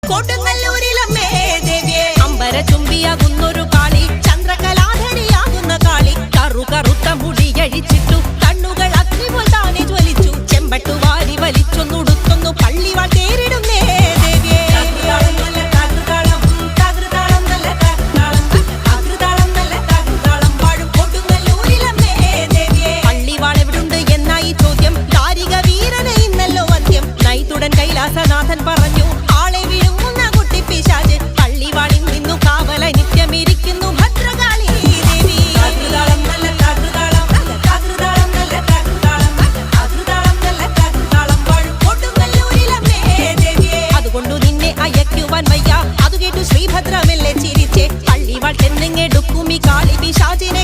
കൊടുങ്ങല്ലൂരിലമ്മേ ദേവിയെ അമ്പര ചുംബിയാകുന്നൊരു കാളി ചന്ദ്രകലാധരിയാകുന്ന കാളി കറുത്ത മുടിയഴിച്ചിട്ടു കണ്ണുകൾ അഗ്നിപോൽ താനെ ജ്വലിച്ചു ചെമ്പട്ടു വാരി വലിച്ചൊന്നുടുത്തൊന്നു പള്ളിവാൾ തേരിടുന്നേ ദേവിയെ പള്ളിവാളെവിടുണ്ട് എന്നായി ചോദ്യം കാരിക വീരനെ ഇന്നല്ലോ വന്ധ്യം നൈതുടൻ കൈലാസനാഥൻ പറഞ്ഞു ആളെ വിഴുങ്ങുന്ന കുട്ടി പിശാച് പള്ളിവാളിൽ നിന്നു കാവല നിത്യമിരിക്കുന്നു ഭദ്രകാളി ദേവി അതുകൊണ്ടു നിന്നെ അയക്കുവാൻ വയ്യ. അതു കേട്ടു ശ്രീഭദ്രമെല്ലെ ചിരിച്ചേ പള്ളിവാൾ ചെന്നെടുക്കും ഈ കാളി പിശാചിനെ